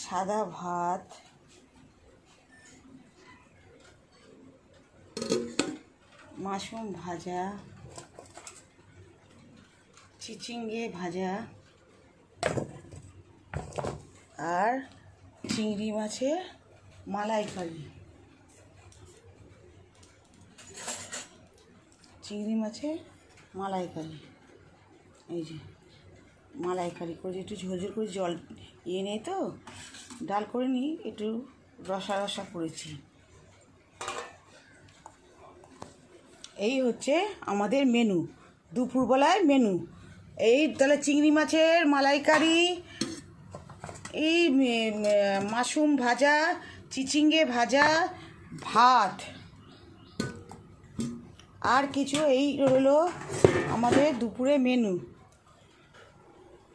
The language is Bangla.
সাদা ভাত, মাশরুম ভাজা, চিচিঙ্গে ভাজা আর চিংড়ি মাছের মালাইকারি। চিংড়ি মাছের মালাইকারি, এই যে মালাইকারি করে একটু ঝোল ঝোল করে, জল নেই তো, ডাল করে নিই, একটু রসা রসা করেছি। এই হচ্ছে আমাদের মেনু, দুপুরবেলায় মেনু। এই তাহলে চিংড়ি মাছের মালাইকারি, এই মাশরুম ভাজা, চিচিঙ্গে ভাজা, ভাত আর কিছু, এই হলো আমাদের দুপুরে মেনু।